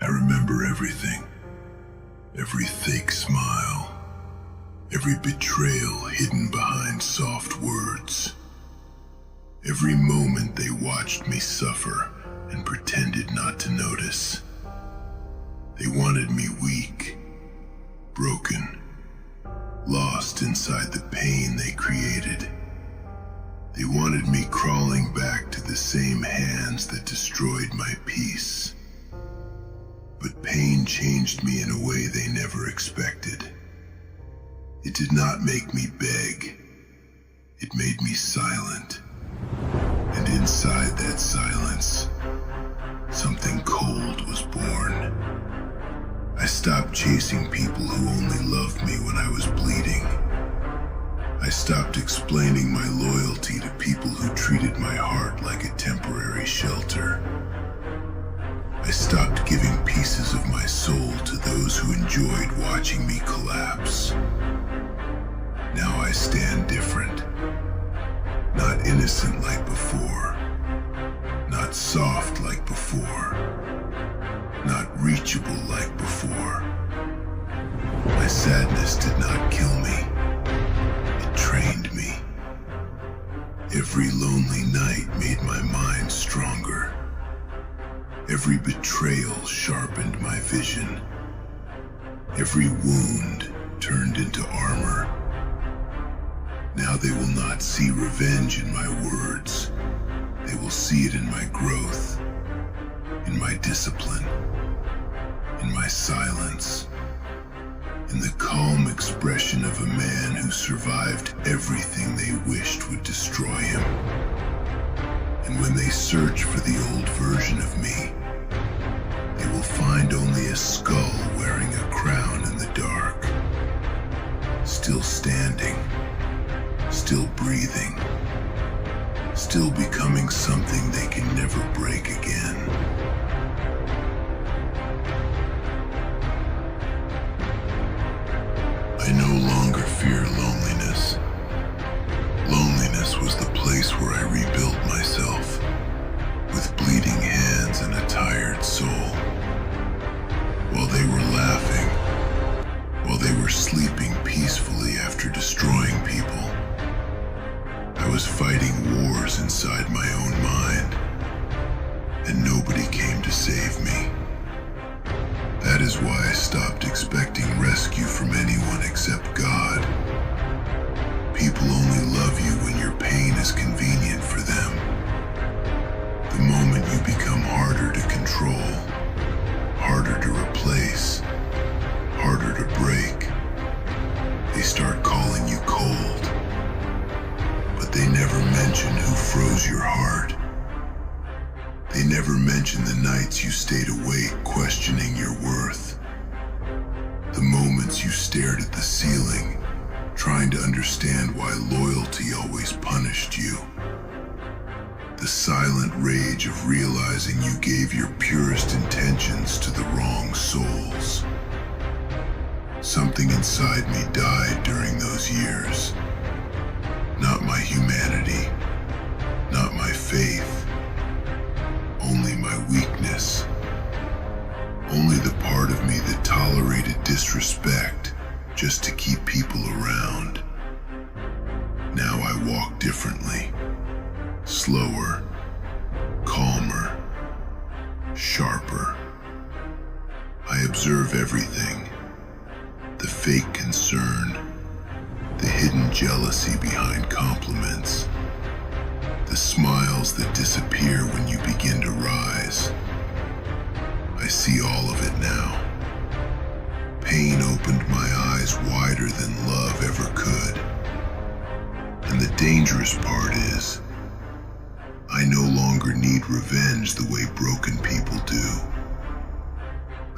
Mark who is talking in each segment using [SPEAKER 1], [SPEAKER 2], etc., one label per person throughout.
[SPEAKER 1] I remember everything. Every fake smile. Every betrayal hidden behind soft words. Every moment they watched me suffer and pretended not to notice. They wanted me weak, broken, lost inside the pain they created. They wanted me crawling back to the same hands that destroyed my peace. But pain changed me in a way they never expected. It did not make me beg. It made me silent. And inside that silence, something cold was born. I stopped chasing people who only loved me when I was bleeding. I stopped explaining my loyalty to people who treated my heart like a temporary shelter. I stopped giving pieces of my soul to those who enjoyed watching me collapse. Now I stand different. Not innocent like before. Not soft like before. Not reachable like before. My sadness did not kill me. It trained me. Every lonely night made my mind stronger. Every betrayal sharpened my vision. Every wound turned into armor. Now they will not see revenge in my words. They will see it in my growth, in my discipline, in my silence, in the calm expression of a man who survived everything they wished would destroy him. And when they search for the old version of me, they will find only a skull wearing a crown in the dark. Still standing, still breathing, still becoming something they can never break again. I no longer fear loneliness. Loneliness was the place where I rebuilt myself, with bleeding hands and a tired soul. While they were laughing, while they were sleeping peacefully after destroying people, I was fighting wars inside my own mind, and nobody came to save me. That is why I stopped expecting rescue from anyone except God. People only love you when your pain is convenient for them. The moment you become harder to control, harder to replace, harder to break, they start calling you cold. But they never mention who froze your heart. They never mention the nights you stayed awake questioning your worth. The moments you stared at the ceiling, trying to understand why loyalty always punished you. The silent rage of realizing you gave your purest intentions to the wrong souls. Something inside me died during those years. Not my humanity, not my faith, only my weakness. Only the part of me that tolerated disrespect just to keep people around. Now I walk differently, slower, calmer, sharper. I observe everything, the fake concern, the hidden jealousy behind compliments, the smiles that disappear when you begin to rise. I see all of it now. Pain opened my eyes wider than love ever could. And the dangerous part is, I no longer need revenge the way broken people do.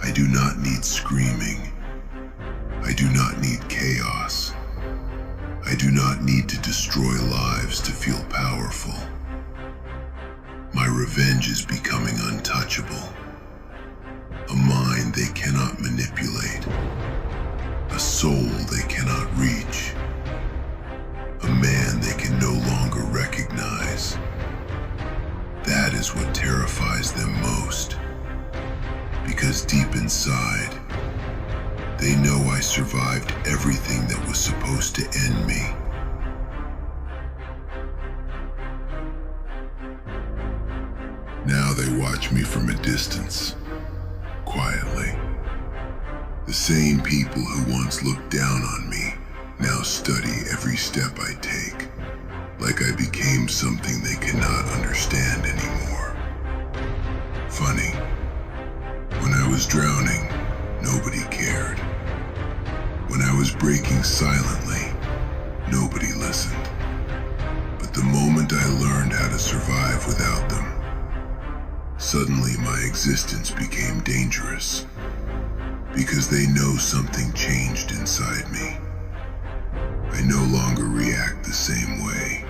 [SPEAKER 1] I do not need screaming. I do not need chaos. I do not need to destroy lives to feel powerful. My revenge is becoming untouchable. A mind they cannot manipulate. A soul they cannot reach. A man they can no longer recognize. That is what terrifies them most. Because deep inside, they know I survived everything that was supposed to end me. Now they watch me from a distance, quietly. The same people who once looked down on me now study every step I take, like I became something they cannot understand anymore. Funny, when I was drowning, nobody cared. When I was breaking silently, nobody listened. But the moment I learned how to survive without them, suddenly my existence became dangerous. Because they know something changed inside me. I no longer react the same way.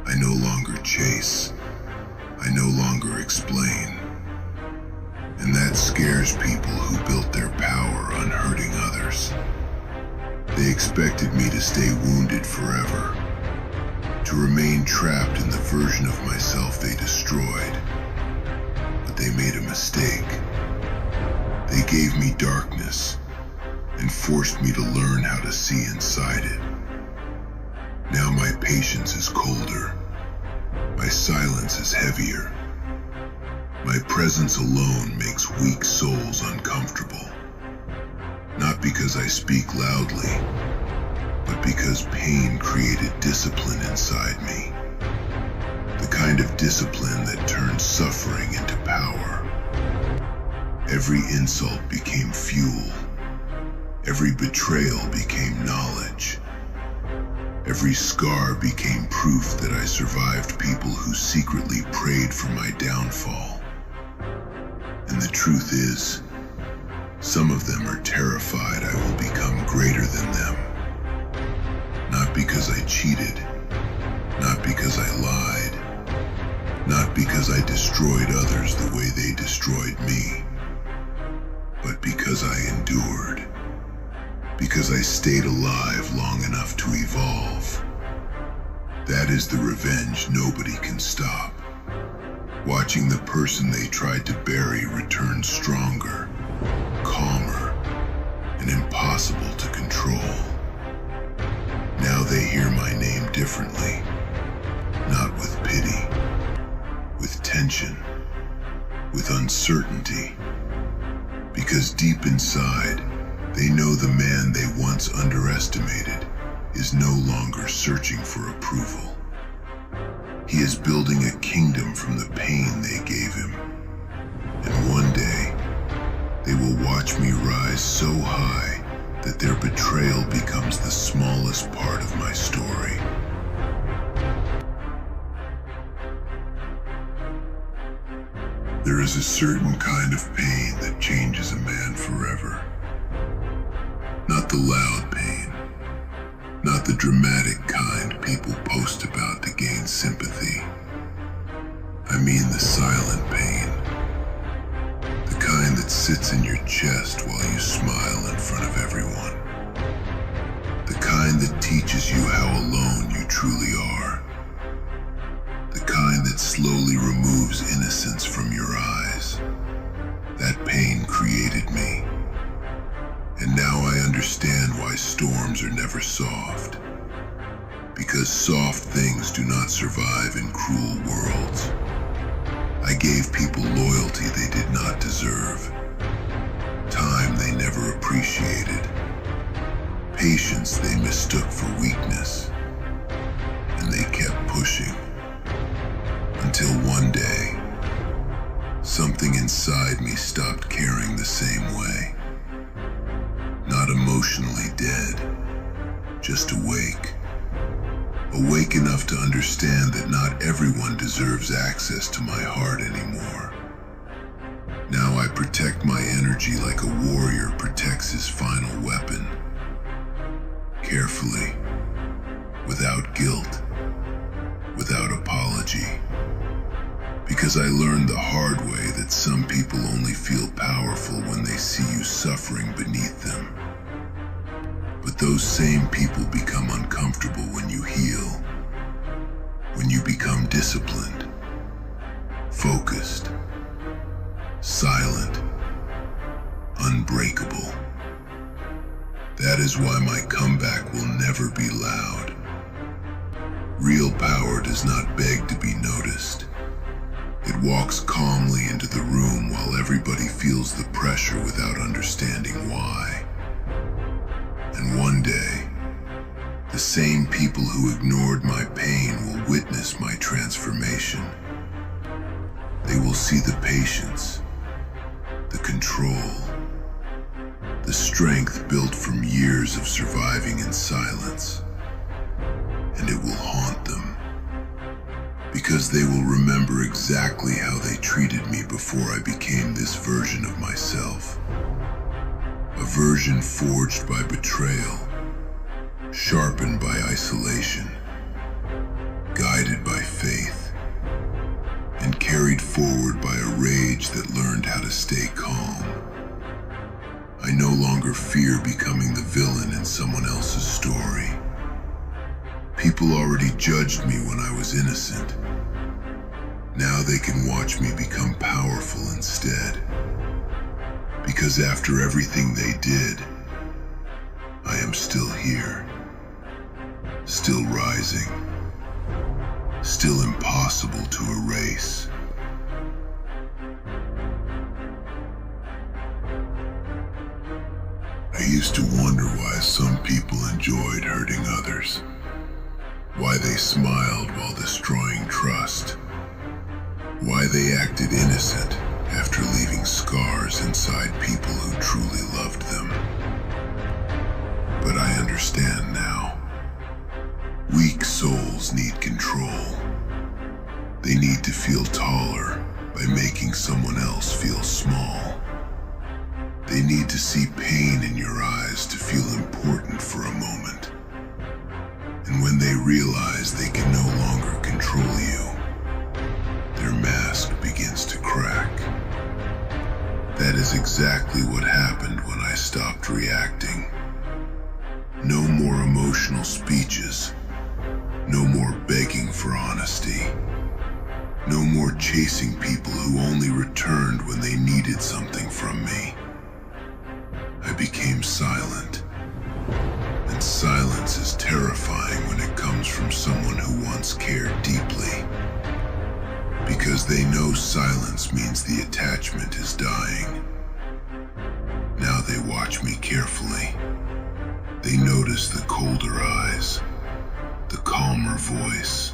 [SPEAKER 1] I no longer chase. I no longer explain. And that scares people who built their power on hurting others. They expected me to stay wounded forever, to remain trapped in the version of myself they destroyed. But they made a mistake. They gave me darkness and forced me to learn how to see inside it. Now my patience is colder. My silence is heavier. My presence alone makes weak souls uncomfortable. Not because I speak loudly, but because pain created discipline inside me. The kind of discipline that turns suffering into power. Every insult became fuel. Every betrayal became knowledge. Every scar became proof that I survived people who secretly prayed for my downfall. And the truth is, some of them are terrified I will become greater than them. Not because I cheated, not because I lied, not because I destroyed others the way they destroyed me, but because I endured. Because I stayed alive long enough to evolve. That is the revenge nobody can stop. Watching the person they tried to bury return stronger, calmer, and impossible to control. Now they hear my name differently, not with pity, with tension, with uncertainty. Because deep inside, they know the man they once underestimated is no longer searching for approval. He is building a kingdom from the pain they gave him. And one day, they will watch me rise so high that their betrayal becomes the smallest part of my story. There is a certain kind of pain that changes a man forever. Not the loud pain, not the dramatic kind people post about to gain sympathy. I mean the silent pain, the kind that sits in your chest while you smile in front of everyone, the kind that teaches you how alone you truly are, the kind that slowly removes innocence from your eyes. That pain created me. And now I understand why storms are never soft. Because soft things do not survive in cruel worlds. I gave people loyalty they did not deserve. Time they never appreciated. Patience they mistook for weakness. And they kept pushing. Until one day, something inside me stopped caring the same way. Not emotionally dead, just awake. Awake enough to understand that not everyone deserves access to my heart anymore. Now I protect my energy like a warrior protects his final weapon. Carefully, without guilt, without apology. Because I learned the hard way that some people only feel powerful when they see you suffering beneath them. But those same people become uncomfortable when you heal, when you become disciplined, focused, silent, unbreakable. That is why my comeback will never be loud. Real power does not beg to be noticed. It walks calmly into the room while everybody feels the pressure without understanding why. And one day, the same people who ignored my pain will witness my transformation. They will see the patience, the control, the strength built from years of surviving in silence. And it will haunt them, because they will remember exactly how they treated me before I became this version of myself. A version forged by betrayal, sharpened by isolation, guided by faith, and carried forward by a rage that learned how to stay calm. I no longer fear becoming the villain in someone else's story. People already judged me when I was innocent. Now they can watch me become powerful instead. Because after everything they did, I am still here. Still rising. Still impossible to erase. I used to wonder why some people enjoyed hurting others. Why they smiled while destroying trust. Why they acted innocent after leaving scars inside people who truly loved them. But I understand now. Weak souls need control. They need to feel taller by making someone else feel small. They need to see pain in your eyes to feel important for a moment. And when they realize they can no longer control you, their mask begins to crack. That is exactly what happened when I stopped reacting. No more emotional speeches. No more begging for honesty. No more chasing people who only returned when they needed something from me. I became silent. And silence is terrifying when it comes from someone who once cared deeply. Because they know silence means the attachment is dying. Now they watch me carefully. They notice the colder eyes, the calmer voice,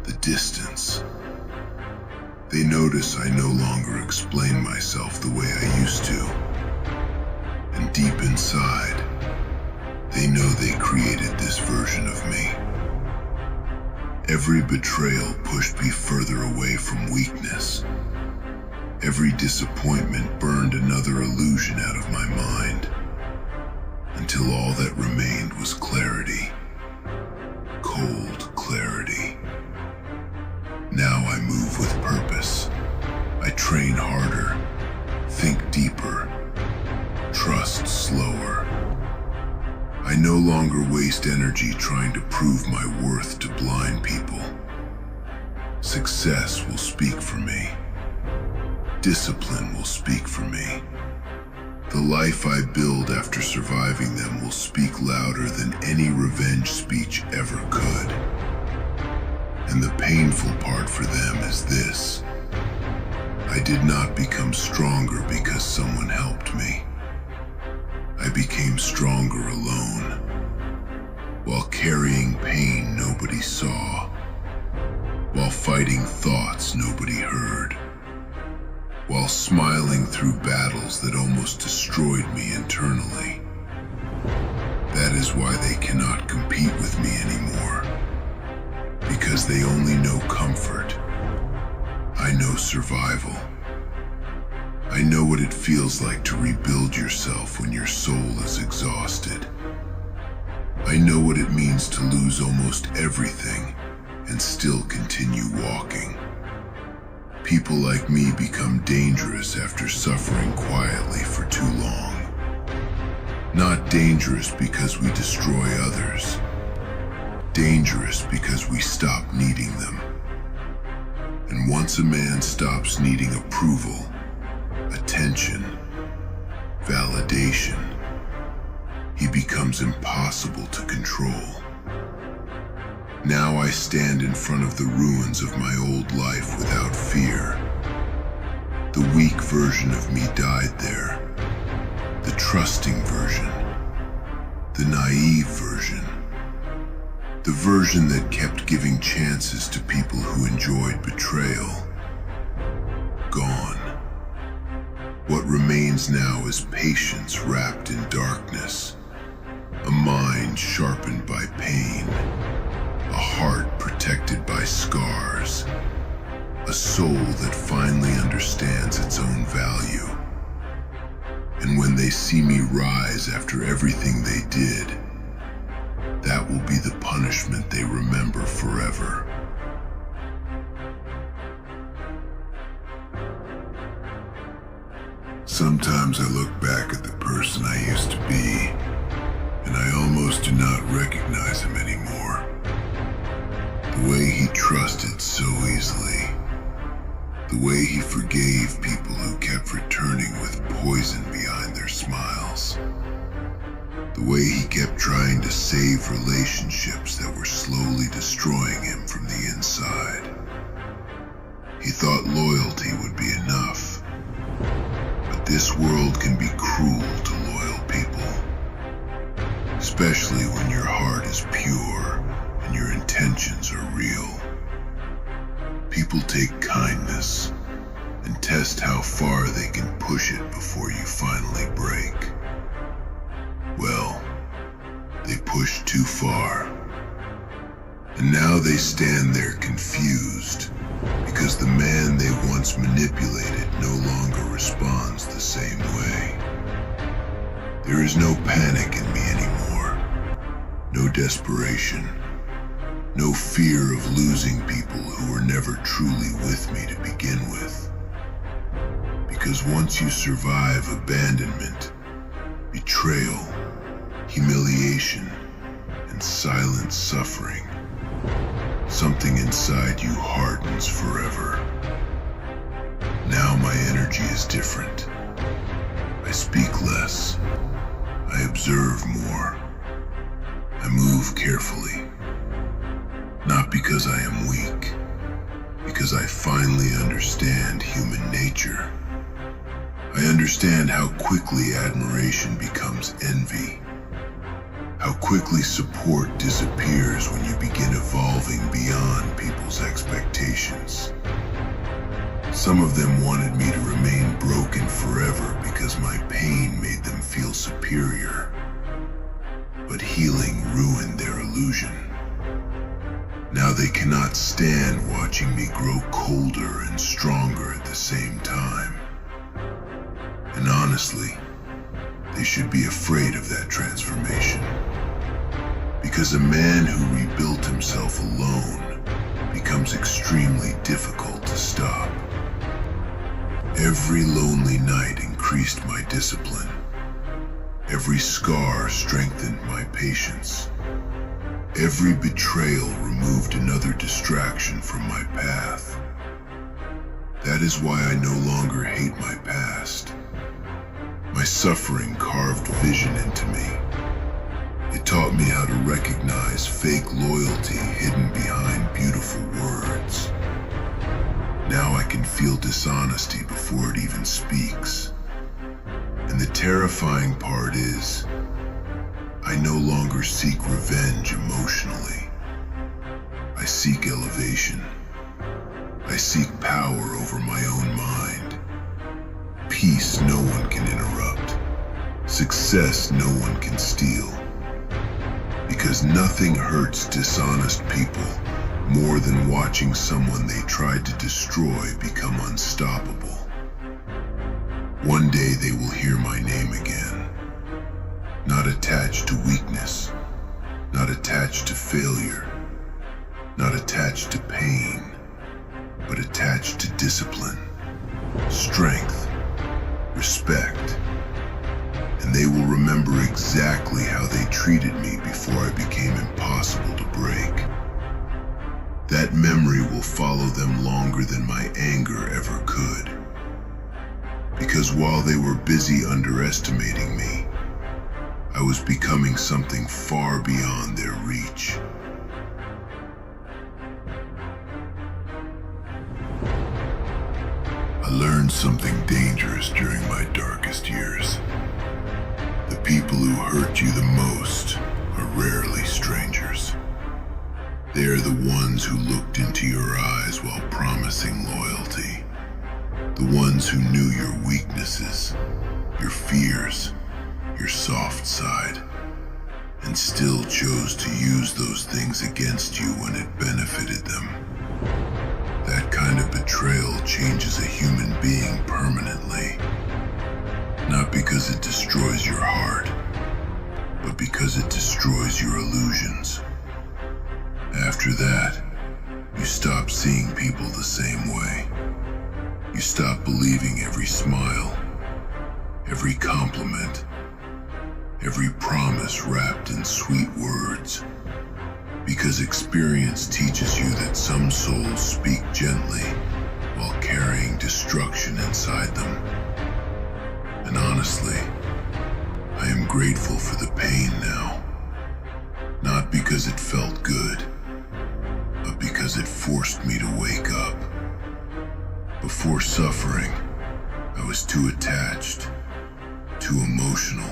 [SPEAKER 1] the distance. They notice I no longer explain myself the way I used to. And deep inside, they know they created this version of me. Every betrayal pushed me further away from weakness. Every disappointment burned another illusion out of my mind, until all that remained was clarity. Cold clarity. Now I move with purpose. I train harder, think deeper, trust slower. I no longer waste energy trying to prove my worth to blind people. Success will speak for me. Discipline will speak for me. The life I build after surviving them will speak louder than any revenge speech ever could. And the painful part for them is this. I did not become stronger because someone helped me. I became stronger alone, while carrying pain nobody saw, while fighting thoughts nobody heard, while smiling through battles that almost destroyed me internally. That is why they cannot compete with me anymore, because they only know comfort. I know survival. I know what it feels like to rebuild yourself when your soul is exhausted. I know what it means to lose almost everything and still continue walking. People like me become dangerous after suffering quietly for too long. Not dangerous because we destroy others. Dangerous because we stop needing them. And once a man stops needing approval, attention, validation, he becomes impossible to control. Now I stand in front of the ruins of my old life without fear. The weak version of me died there. The trusting version. The naive version. The version that kept giving chances to people who enjoyed betrayal. Gone. What remains now is patience wrapped in darkness. A mind sharpened by pain. A heart protected by scars. A soul that finally understands its own value. And when they see me rise after everything they did, that will be the punishment they remember forever. Sometimes I look back at the person I used to be, and I almost do not recognize him anymore. The way he trusted so easily. The way he forgave people who kept returning with poison behind their smiles. The way he kept trying to save relationships that were slowly destroying him from the inside. He thought loyalty would be enough. But this world can be cruel to loyal people. Especially when your heart is pure and your intentions are real. People take kindness and test how far they can push it before you finally break. Well, they pushed too far. And now they stand there confused because the man they once manipulated no longer responds the same way. There is no panic in me anymore. No desperation. No fear of losing people who were never truly with me to begin with. Because once you survive abandonment, betrayal, humiliation, and silent suffering, something inside you hardens forever. Now my energy is different. I speak less. I observe more. I move carefully. Not because I am weak, because I finally understand human nature. I understand how quickly admiration becomes envy. How quickly support disappears when you begin evolving beyond people's expectations. Some of them wanted me to remain broken forever because my pain made them feel superior. But healing ruined their illusion. Now they cannot stand watching me grow colder and stronger at the same time. And honestly, they should be afraid of that transformation. Because a man who rebuilt himself alone becomes extremely difficult to stop. Every lonely night increased my discipline. Every scar strengthened my patience. Every betrayal removed another distraction from my path. That is why I no longer hate my past. My suffering carved vision into me. It taught me how to recognize fake loyalty hidden behind beautiful words. Now I can feel dishonesty before it even speaks. And the terrifying part is, I no longer seek revenge emotionally. I seek elevation. I seek power over my own mind. Peace no one can interrupt. Success no one can steal. Because nothing hurts dishonest people more than watching someone they tried to destroy become unstoppable. One day they will hear my name again. Not attached to weakness, not attached to failure, not attached to pain, but attached to discipline, strength, respect. And they will remember exactly how they treated me before I became impossible to break. That memory will follow them longer than my anger ever could. Because Because while they were busy underestimating me, I was becoming something far beyond their reach. I learned something dangerous during my darkest years. The people who hurt you the most are rarely strangers. They are the ones who looked into your eyes while promising loyalty. The ones who knew your weaknesses, your fears, your soft side, and still chose to use those things against you when it benefited them. That kind of betrayal changes a human being permanently, not because it destroys your heart, but because it destroys your illusions. After that, you stop seeing people the same way. You stop believing every smile, every compliment, every promise wrapped in sweet words. Because experience teaches you that some souls speak gently while carrying destruction inside them. And honestly, I am grateful for the pain now. Not because it felt good, but because it forced me to wake up. Before suffering, I was too attached, too emotional,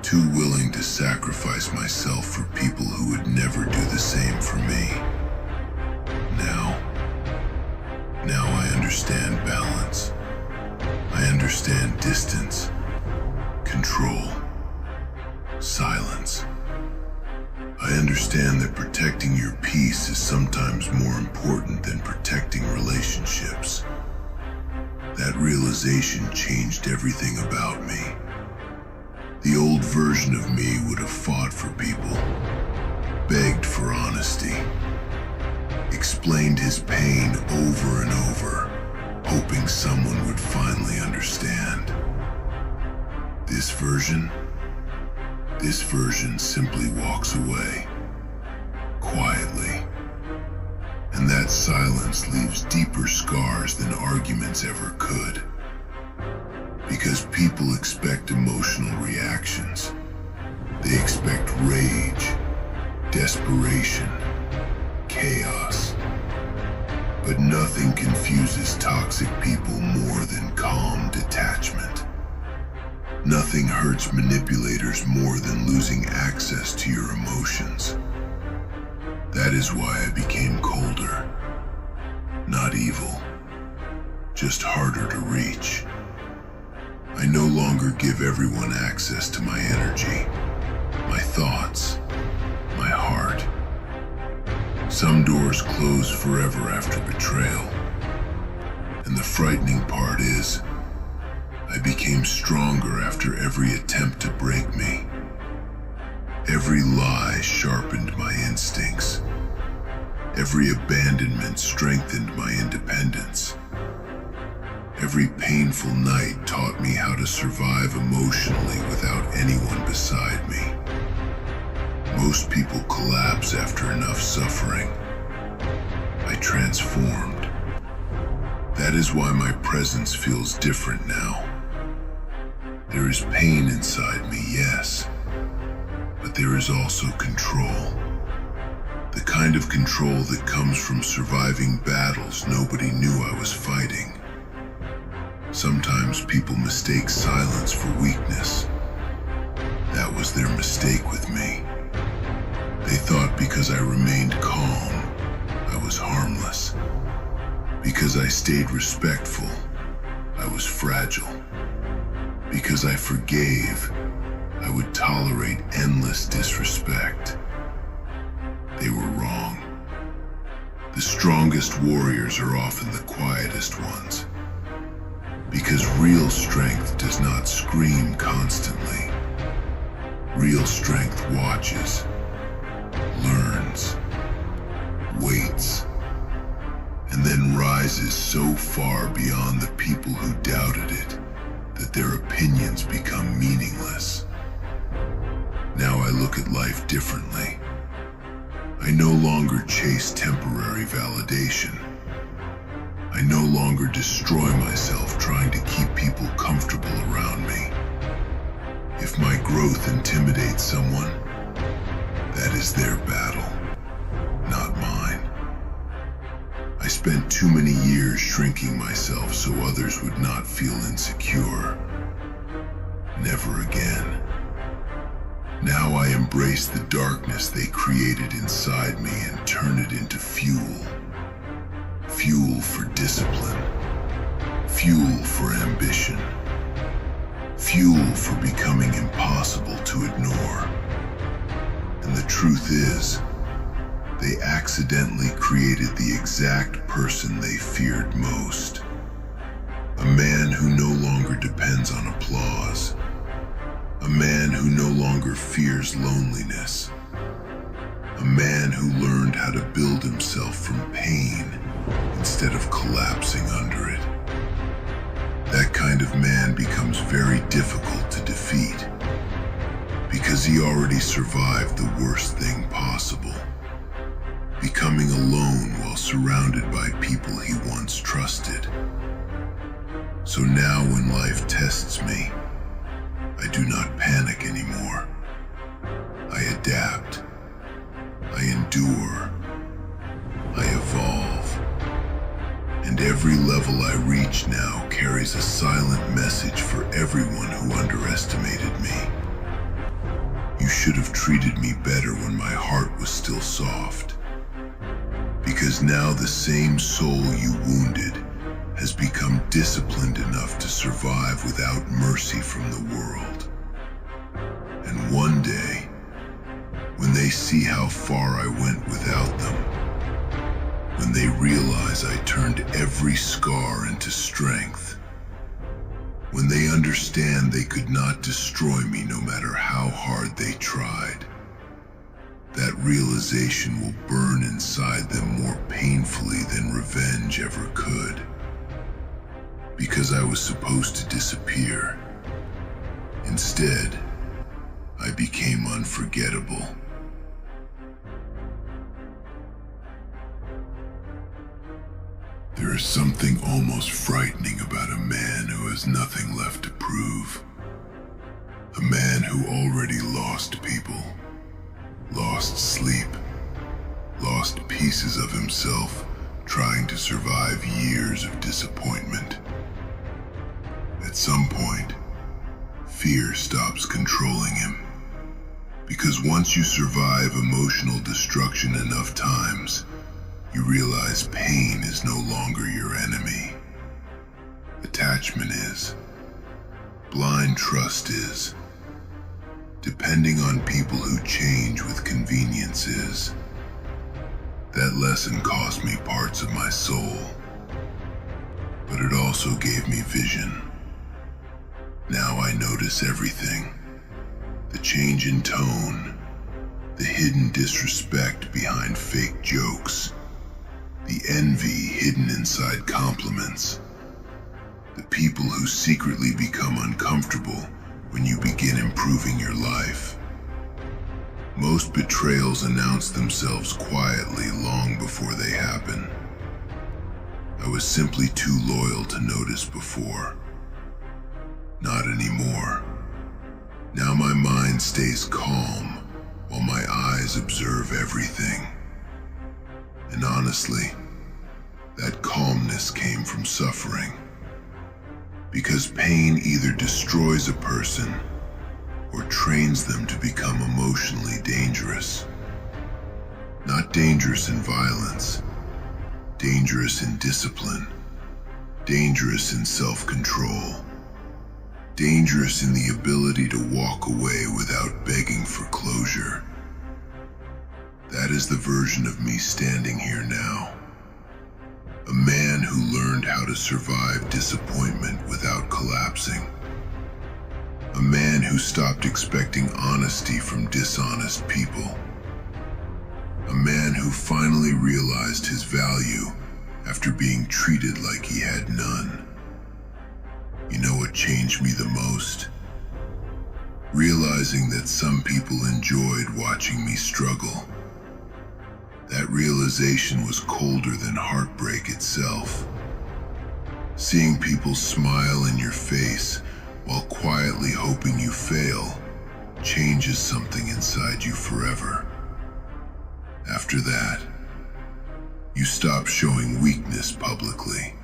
[SPEAKER 1] too willing to sacrifice myself for people who would never do the same for me. Now I understand balance. I understand distance, control, silence. I understand that protecting your peace is sometimes more important than protecting relationships. That realization changed everything about me. The old version of me would have fought for people, begged for honesty, explained his pain over and over, hoping someone would finally understand. This version simply walks away, quietly. And that silence leaves deeper scars than arguments ever could. Because people expect emotional reactions. They expect rage, desperation, chaos. But nothing confuses toxic people more than calm detachment. Nothing hurts manipulators more than losing access to your emotions. That is why I became colder. Not evil, just harder to reach. I no longer give everyone access to my energy, my thoughts, my heart. Some doors close forever after betrayal. And the frightening part is, I became stronger after every attempt to break me. Every lie sharpened my instincts. Every abandonment strengthened my independence. Every painful night taught me how to survive emotionally without anyone beside me. Most people collapse after enough suffering. I transformed. That is why my presence feels different now. There is pain inside me, yes, but there is also control. The kind of control that comes from surviving battles nobody knew I was fighting. Sometimes people mistake silence for weakness. That was their mistake with me. They thought because I remained calm, I was harmless. Because I stayed respectful, I was fragile. Because I forgave, I would tolerate endless disrespect. They were wrong. The strongest warriors are often the quietest ones. Because real strength does not scream constantly. Real strength watches, learns, waits, and then rises so far beyond the people who doubted it that their opinions become meaningless. Now I look at life differently. I no longer chase temporary validation. I no longer destroy myself trying to keep people comfortable around me. If my growth intimidates someone, that is their battle, not mine. I spent too many years shrinking myself so others would not feel insecure. Never again. Now I embrace the darkness they created inside me and turn it into fuel. Fuel for discipline. Fuel for ambition. Fuel for becoming impossible to ignore. And the truth is, they accidentally created the exact person they feared most. A man who no longer depends on applause. A man who no longer fears loneliness. A man who learned how to build himself from pain instead of collapsing under it. That kind of man becomes very difficult to defeat because he already survived the worst thing possible, becoming alone while surrounded by people he once trusted. So now when life tests me, I do not panic anymore. I adapt. I endure. I evolve. And every level I reach now carries a silent message for everyone who underestimated me. You should have treated me better when my heart was still soft. Because now the same soul you wounded has become disciplined enough to survive without mercy from the world. And one day, when they see how far I went without them, when they realize I turned every scar into strength, when they understand they could not destroy me no matter how hard they tried, that realization will burn inside them more painfully than revenge ever could. Because I was supposed to disappear. Instead, I became unforgettable. There is something almost frightening about a man who has nothing left to prove. A man who already lost people, lost sleep, lost pieces of himself trying to survive years of disappointment. At some point, fear stops controlling him. Because once you survive emotional destruction enough times, you realize pain is no longer your enemy. Attachment is. Blind trust is. Depending on people who change with convenience is. That lesson cost me parts of my soul, but it also gave me vision. Now I notice everything. The change in tone, the hidden disrespect behind fake jokes, the envy hidden inside compliments, the people who secretly become uncomfortable when you begin improving your life. Most betrayals announce themselves quietly long before they happen. I was simply too loyal to notice before. Not anymore. Now my mind stays calm while my eyes observe everything. And honestly, that calmness came from suffering. Because pain either destroys a person or trains them to become emotionally dangerous. Not dangerous in violence, dangerous in discipline, dangerous in self-control, dangerous in the ability to walk away without begging for closure. That is the version of me standing here now. A man who learned how to survive disappointment without collapsing. A man who stopped expecting honesty from dishonest people. A man who finally realized his value after being treated like he had none. You know what changed me the most? Realizing that some people enjoyed watching me struggle. That realization was colder than heartbreak itself. Seeing people smile in your face while quietly hoping you fail changes something inside you forever. After that, you stop showing weakness publicly.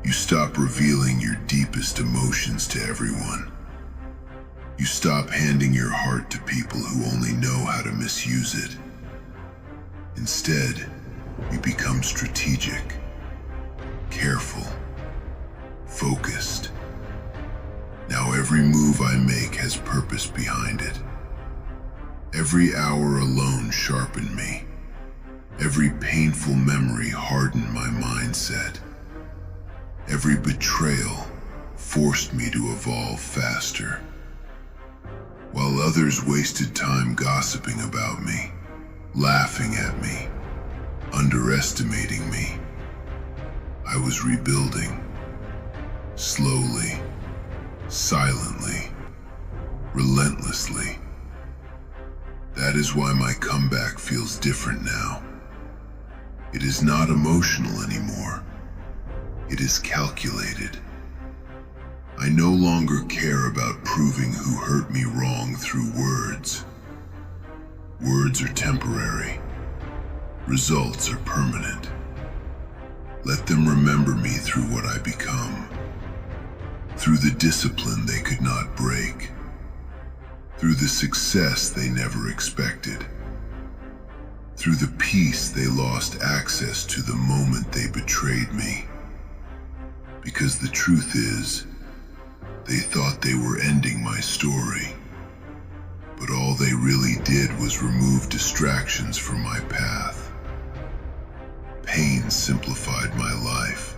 [SPEAKER 1] You stop revealing your deepest emotions to everyone. You stop handing your heart to people who only know how to misuse it. Instead, you become strategic, careful, focused. Now every move I make has purpose behind it. Every hour alone sharpened me. Every painful memory hardened my mindset. Every betrayal forced me to evolve faster. While others wasted time gossiping about me, laughing at me, underestimating me, I was rebuilding. Slowly, silently, relentlessly. That is why my comeback feels different now. It is not emotional anymore. It is calculated. I no longer care about proving who hurt me wrong through words. Words are temporary. Results are permanent. Let them remember me through what I become. Through the discipline they could not break. Through the success they never expected. Through the peace they lost access to the moment they betrayed me. Because the truth is, they thought they were ending my story. But all they really did was remove distractions from my path. Pain simplified my life.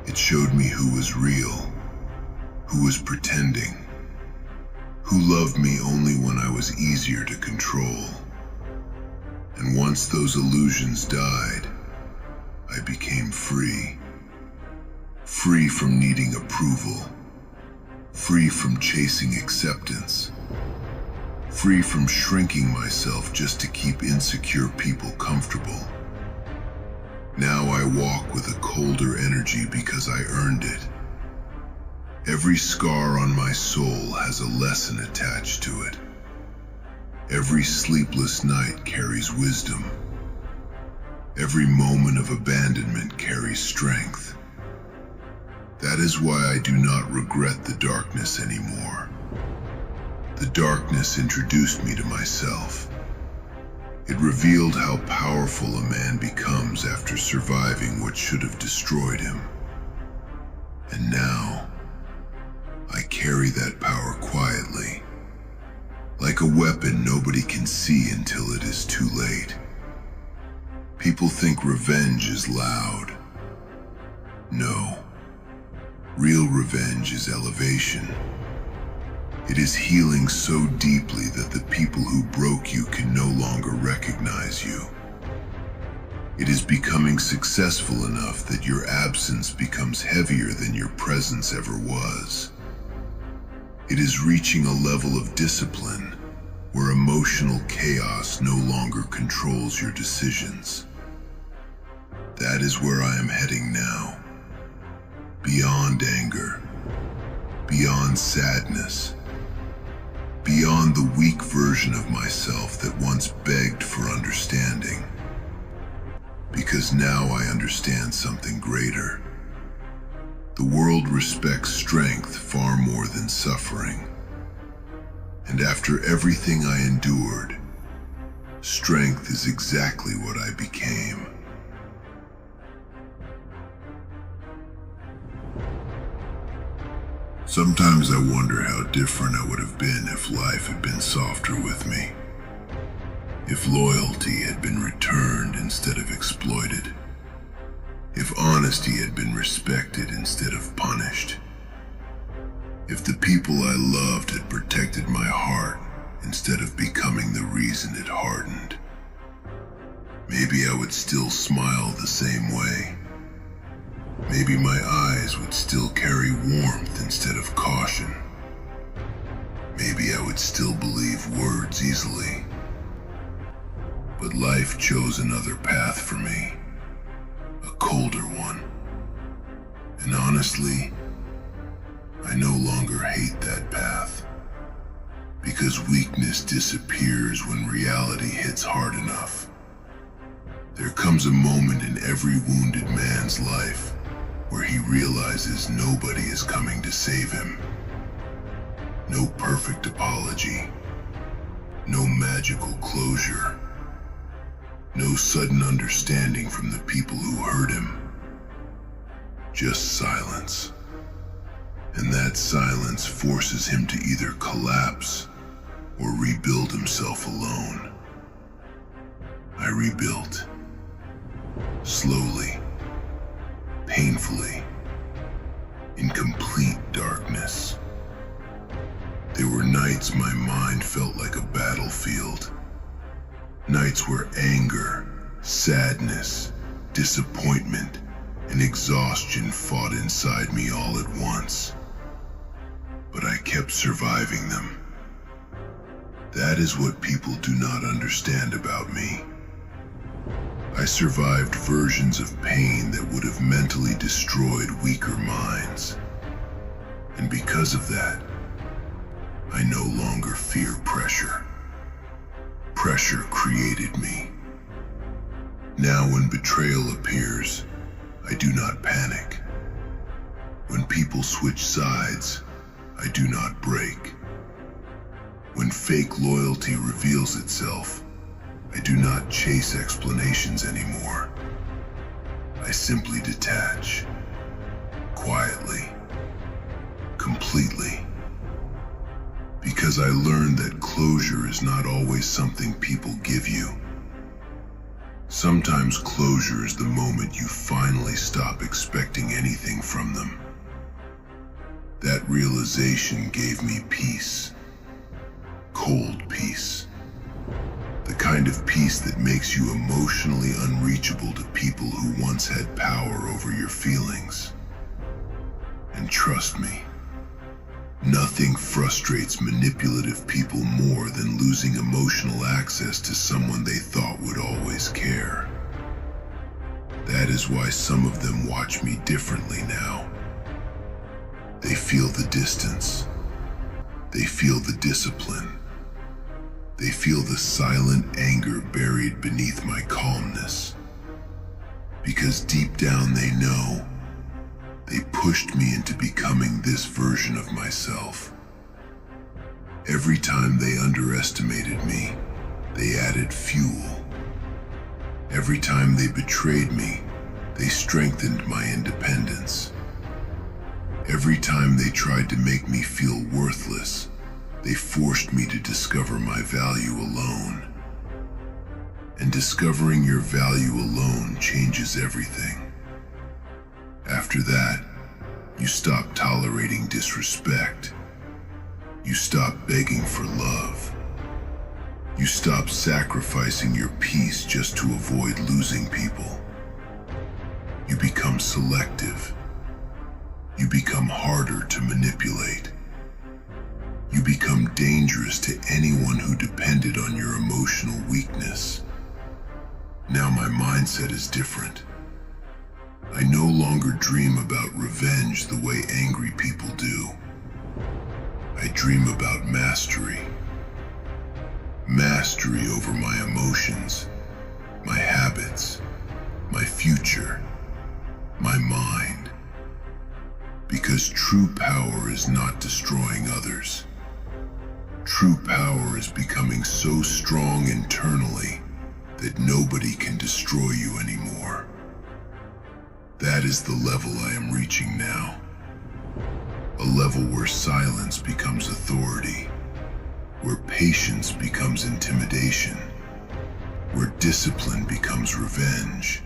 [SPEAKER 1] It showed me who was real, who was pretending, who loved me only when I was easier to control. And once those illusions died, I became free. Free from needing approval. Free from chasing acceptance. Free from shrinking myself just to keep insecure people comfortable. Now I walk with a colder energy because I earned it. Every scar on my soul has a lesson attached to it. Every sleepless night carries wisdom. Every moment of abandonment carries strength. That is why I do not regret the darkness anymore. The darkness introduced me to myself. It revealed how powerful a man becomes after surviving what should have destroyed him. And now, I carry that power quietly, like a weapon nobody can see until it is too late. People think revenge is loud. No. Real revenge is elevation. It is healing so deeply that the people who broke you can no longer recognize you. It is becoming successful enough that your absence becomes heavier than your presence ever was. It is reaching a level of discipline where emotional chaos no longer controls your decisions. That is where I am heading now. Beyond anger, beyond sadness, beyond the weak version of myself that once begged for understanding. Because now I understand something greater. The world respects strength far more than suffering. And after everything I endured, strength is exactly what I became. Sometimes I wonder how different I would have been if life had been softer with me. If loyalty had been returned instead of exploited. If honesty had been respected instead of punished. If the people I loved had protected my heart instead of becoming the reason it hardened. Maybe I would still smile the same way. Maybe my eyes would still carry warmth instead of caution. Maybe I would still believe words easily. But life chose another path for me, a colder one, And honestly, I no longer hate that path, because weakness disappears when reality hits hard enough. There comes a moment in every wounded man's life where he realizes nobody is coming to save him. No perfect apology, no magical closure, no sudden understanding from the people who hurt him. Just silence. And that silence forces him to either collapse or rebuild himself alone. I rebuilt. Slowly, painfully, in complete darkness. There were nights my mind felt like a battlefield. Nights where anger, sadness, disappointment, and exhaustion fought inside me all at once. But I kept surviving them. That is what people do not understand about me. I survived versions of pain that would have mentally destroyed weaker minds. And because of that, I no longer fear pressure. Pressure created me. Now when betrayal appears, I do not panic. When people switch sides, I do not break. When fake loyalty reveals itself, I do not chase explanations anymore. I simply detach. Quietly. Completely. Because I learned that closure is not always something people give you. Sometimes closure is the moment you finally stop expecting anything from them. That realization gave me peace. Cold peace. The kind of peace that makes you emotionally unreachable to people who once had power over your feelings. And trust me, nothing frustrates manipulative people more than losing emotional access to someone they thought would always care. That is why some of them watch me differently now. They feel the distance. They feel the discipline. They feel the silent anger buried beneath my calmness. Because deep down they know they pushed me into becoming this version of myself. Every time they underestimated me, they added fuel. Every time they betrayed me, they strengthened my independence. Every time they tried to make me feel worthless, they forced me to discover my value alone. And discovering your value alone changes everything. After that, you stop tolerating disrespect. You stop begging for love. You stop sacrificing your peace just to avoid losing people. You become selective. You become harder to manipulate. You become dangerous to anyone who depended on your emotional weakness. Now my mindset is different. I no longer dream about revenge the way angry people do. I dream about mastery. Mastery over my emotions, my habits, my future, my mind. Because true power is not destroying others. True power is becoming so strong internally that nobody can destroy you anymore. That is the level I am reaching now. A level where silence becomes authority, where patience becomes intimidation, where discipline becomes revenge.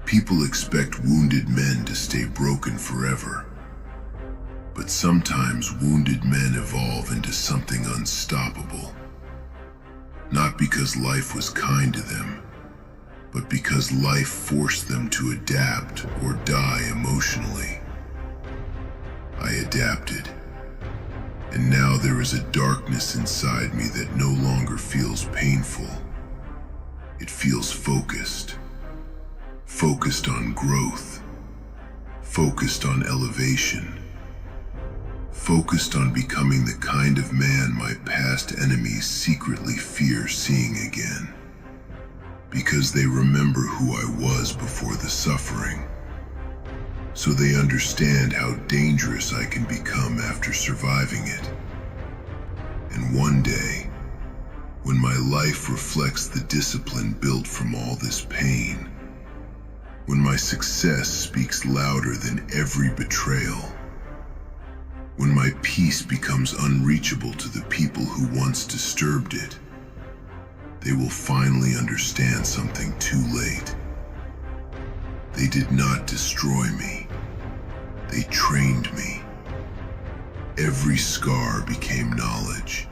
[SPEAKER 1] People expect wounded men to stay broken forever. But sometimes wounded men evolve into something unstoppable. Not because life was kind to them, but because life forced them to adapt or die emotionally. I adapted, and now there is a darkness inside me that no longer feels painful. It feels focused. Focused on growth. focused on elevation, focused on becoming the kind of man my past enemies secretly fear seeing again, because they remember who I was before the suffering, so they understand how dangerous I can become after surviving it. And one day, when my life reflects the discipline built from all this pain, when my success speaks louder than every betrayal, when my peace becomes unreachable to the people who once disturbed it, they will finally understand something too late. They did not destroy me. They trained me. Every scar became knowledge.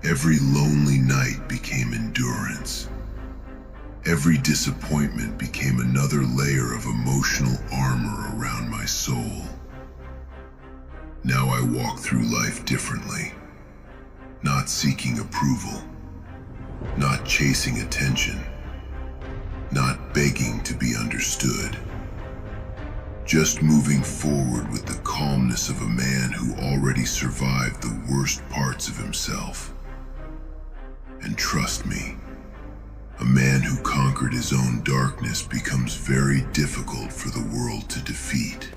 [SPEAKER 1] Every lonely night became endurance. Every disappointment became another layer of emotional armor around my soul. Now I walk through life differently, not seeking approval, not chasing attention, not begging to be understood, just moving forward with the calmness of a man who already survived the worst parts of himself. And trust me, a man who conquered his own darkness becomes very difficult for the world to defeat.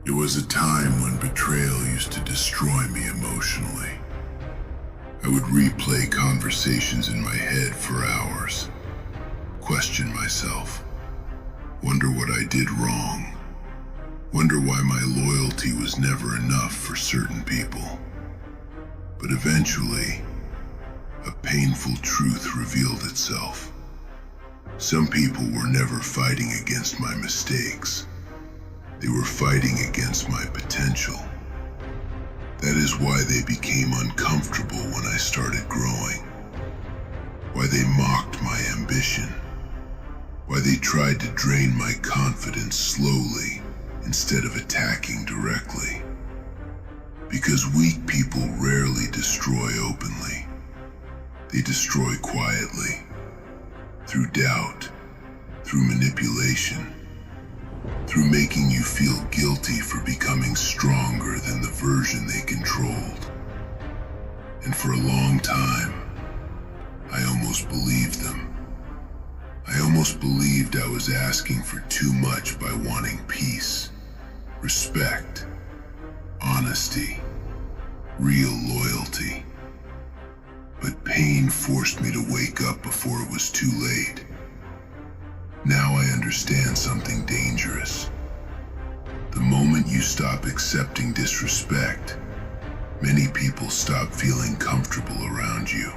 [SPEAKER 1] It was a time when betrayal used to destroy me emotionally. I would replay conversations in my head for hours, question myself, wonder what I did wrong, wonder why my loyalty was never enough for certain people. But eventually, a painful truth revealed itself. Some people were never fighting against my mistakes. They were fighting against my potential. That is why they became uncomfortable when I started growing. Why they mocked my ambition. Why they tried to drain my confidence slowly instead of attacking directly. Because weak people rarely destroy openly. They destroy quietly, through doubt, through manipulation, through making you feel guilty for becoming stronger than the version they controlled. And for a long time, I almost believed them. I almost believed I was asking for too much by wanting peace, respect, honesty, real loyalty. But pain forced me to wake up before it was too late. Now I understand something dangerous. The moment you stop accepting disrespect, many people stop feeling comfortable around you.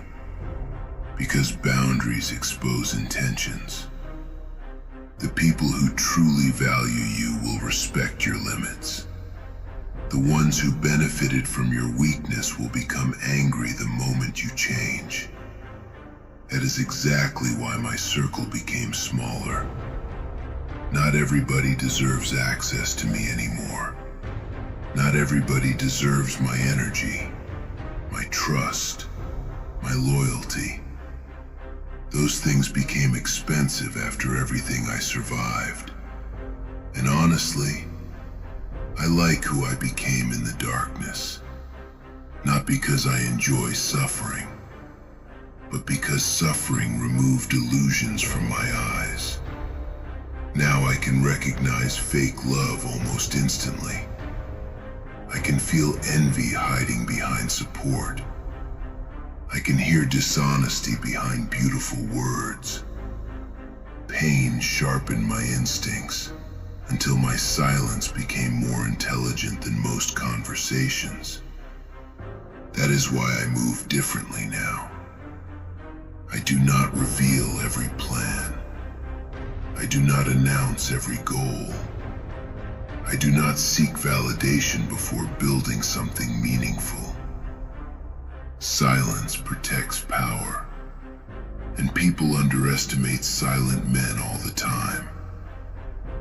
[SPEAKER 1] Because boundaries expose intentions. The people who truly value you will respect your limits. The ones who benefited from your weakness will become angry the moment you change. That is exactly why my circle became smaller. Not everybody deserves access to me anymore. Not everybody deserves my energy, my trust, my loyalty. Those things became expensive after everything I survived. And honestly, I like who I became in the darkness. Not because I enjoy suffering, but because suffering removed illusions from my eyes. Now I can recognize fake love almost instantly. I can feel envy hiding behind support. I can hear dishonesty behind beautiful words. Pain sharpened my instincts until my silence became more intelligent than most conversations. That is why I move differently now. I do not reveal every plan. I do not announce every goal. I do not seek validation before building something meaningful. Silence protects power, and people underestimate silent men all the time.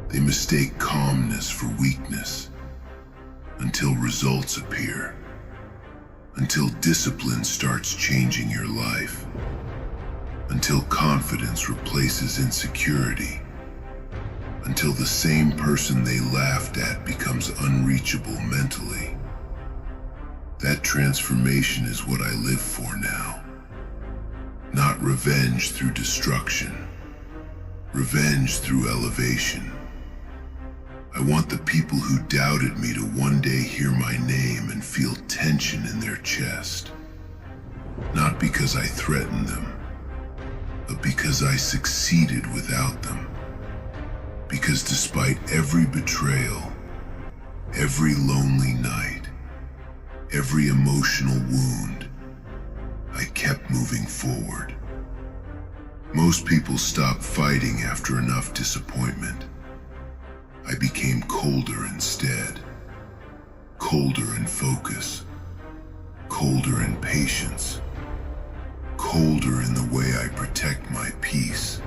[SPEAKER 1] They mistake calmness for weakness until results appear, until discipline starts changing your life. until confidence replaces insecurity, until the same person they laughed at becomes unreachable mentally. That transformation is what I live for now. Not revenge through destruction, revenge through elevation. I want the people who doubted me to one day hear my name and feel tension in their chest. Not because I threatened them, but because I succeeded without them. Because despite every betrayal, every lonely night, every emotional wound, I kept moving forward. Most people stop fighting after enough disappointment. I became colder instead. Colder in focus. Colder in patience. Colder in the way I protect my peace.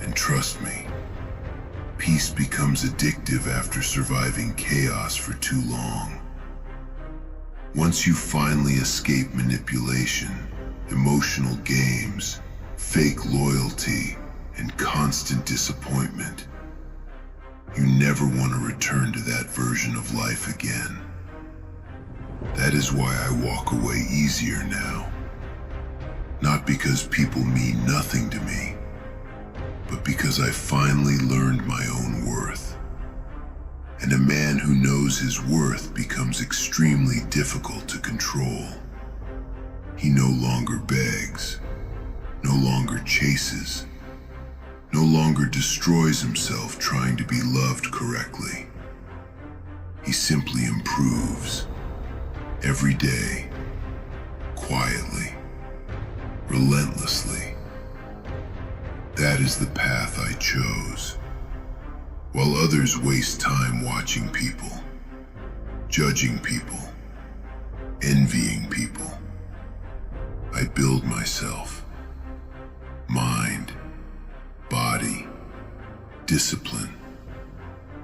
[SPEAKER 1] And trust me, peace becomes addictive after surviving chaos for too long. Once you finally escape manipulation, emotional games, fake loyalty, and constant disappointment, you never want to return to that version of life again. That is why I walk away easier now. Not because people mean nothing to me, but because I finally learned my own worth. And a man who knows his worth becomes extremely difficult to control. He no longer begs, no longer chases, no longer destroys himself trying to be loved correctly. He simply improves, every day, quietly, relentlessly. That is the path I chose. While others waste time watching people, judging people, envying people, I build myself. Mind, body, discipline,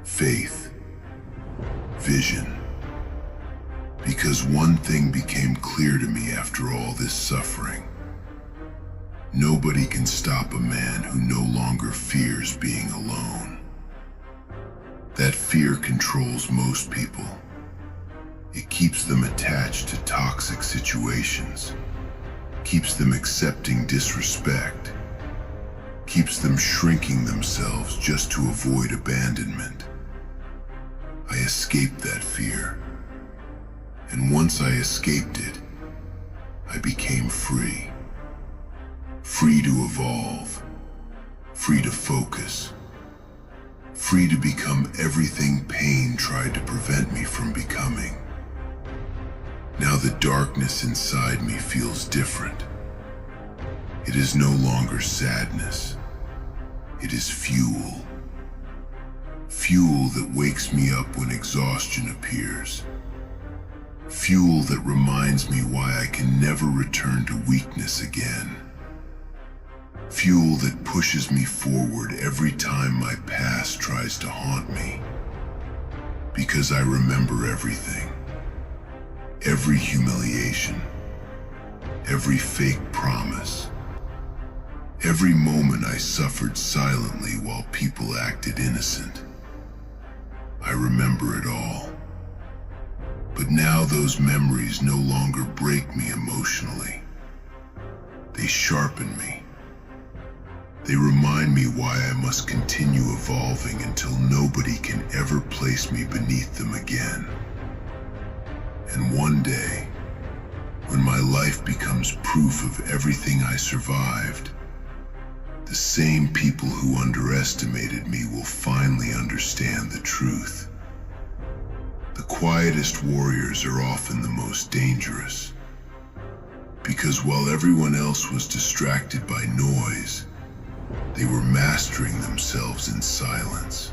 [SPEAKER 1] faith, vision. Because one thing became clear to me after all this suffering. Nobody can stop a man who no longer fears being alone. That fear controls most people. It keeps them attached to toxic situations, keeps them accepting disrespect, keeps them shrinking themselves just to avoid abandonment. I escaped that fear, and once I escaped it, I became free. Free to evolve, free to focus, free to become everything pain tried to prevent me from becoming. Now the darkness inside me feels different. It is no longer sadness. It is fuel. Fuel that wakes me up when exhaustion appears. Fuel that reminds me why I can never return to weakness again. Fuel that pushes me forward every time my past tries to haunt me. Because I remember everything. Every humiliation. Every fake promise. Every moment I suffered silently while people acted innocent. I remember it all. But now those memories no longer break me emotionally. They sharpen me. They remind me why I must continue evolving until nobody can ever place me beneath them again. And one day, when my life becomes proof of everything I survived, the same people who underestimated me will finally understand the truth. The quietest warriors are often the most dangerous, because while everyone else was distracted by noise, they were mastering themselves in silence.